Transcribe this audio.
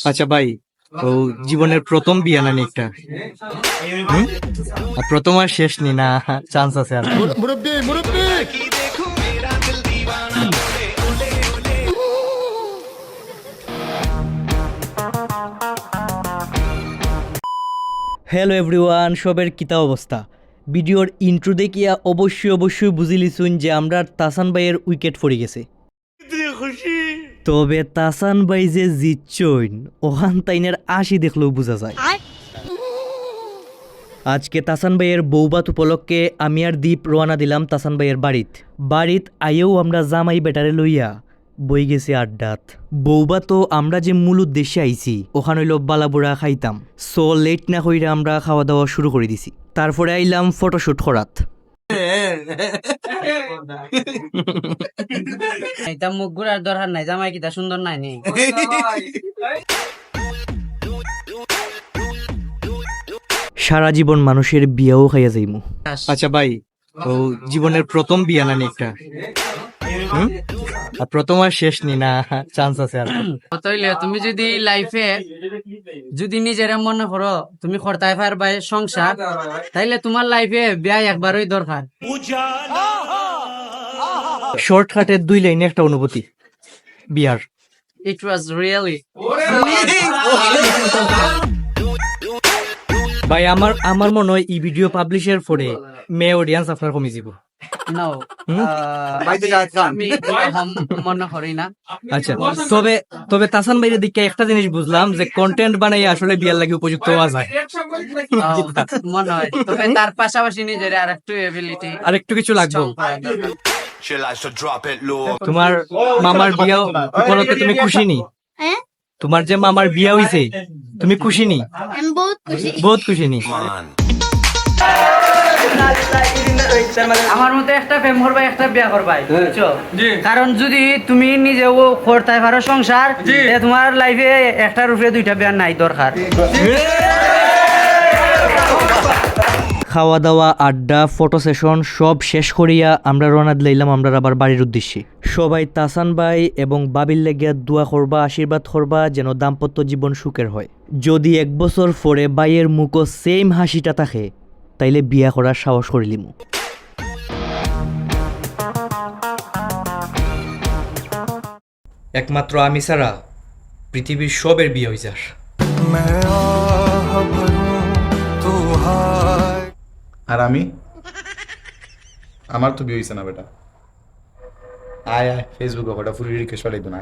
আচ্ছা ভাই, ও জীবনের প্রথম বিয়া নানি একটা হুম? আর প্রথম আর শেষ নি না, চান্স আছে আর। হ্যালো এভরিওয়ান, সবের কিতা অবস্থা? ভিডিওর ইন্ট্রো দেখিয়া অবশ্যই বুঝি লিছুন যে আমরা তাসান ভাইয়ের উইকেট পড়ে গেছে। তবে তাসান ভাই যে জিতছইন ওখান তাইনের আশি দেখলেও বোঝা যায়। আজকে তাসান ভাইয়ের বৌবাত উপলক্ষে আমি আর দীপ রওনা দিলাম তাসান ভাইয়ের বাড়িত আইয়েও আমরা জামাই বেটারে লইয়া বই গেছি আড্ডাত। বৌবা তো আমরা যে মূল উদ্দেশ্যে আইছি ওখানে হইল বালাবুড়া খাইতাম, সো লেট না কইরা আমরা খাওয়া দাওয়া শুরু করে দিছি। তারপরে আইলাম ফটোশুট করাত। এটা মুখ ঘুরার দরকার নাই, জামাই কিটা সুন্দর নাই নি। সারা জীবন মানুষের বিয়াও খাইয়া যাইমু। আচ্ছা ভাই, ও জীবনের প্রথম বিয়া নানি একটা হুম? আর প্রথম আর শেষ নি না, চান্স আছে আর। তাইলে তুমি যদি লাইফে যদি নিজের মনে করো তুমি খরতায় পারবা সংসার, তাইলে তোমার লাইফে বিয়া একবারই দরকার। শর্টকাটের 2 লাইনে একটা অনুভূতি বিয়ার। It was really ভাই আমার মনে হয় এই ভিডিও পাবলিশের পরে মেয়ে অডিয়েন্স আপনার কমে যাব। no. আমি মনে করি না। আচ্ছা, তবে তাসান ভাইয়ের দিকে একটা জিনিস বুঝলাম যে কন্টেন্ট বানাই আসলে বিয়ার লাগে উপযুক্ত হওয়া যায়। মনে হয়, তবে তার পাশাপাশি নিজের আর একটু এবিলিটি আর একটু কিছু লাগবে। তোমার মামার বিয়া উপলক্ষে তুমি খুশি নি? তোমার যে মামার বিয়া হইছে তুমি খুশি নি? আমি বহুত খুশি নি? আমার মতে একটা প্রেম করবাই, একটা বিয়া করবাই, বুঝছো? কারণ যদি তুমি নিজেও করতে পারো সংসার, তোমার লাইফে একটার উপরে 2টা বিয়া নাই দরকার। খাওয়া দাওয়া, আড্ডা, ফটো সেশন সব শেষ করিয়া আমরা রওনা দিলাম আমরা আবার বাড়ির উদ্দেশ্যে। সবাই তাসান ভাই এবং বাবির লেগিয়া দোয়া করবা, আশীর্বাদ করবা যেন দাম্পত্য জীবন সুখের হয়। যদি 1 বছর পরে বাইয়ের মুখও সেম হাসিটা থাকে তাইলে বিয়া করার সাহস করিলিমু। একমাত্র আমি ছাড়া পৃথিবীর সবের বিয়ে হয়ে যার। আর আমি আমার তো বিয়ে হইছে না বেটা। আয় ফেসবুকে ওটা ফুল রিকোয়েস্ট পাঠাই তো না।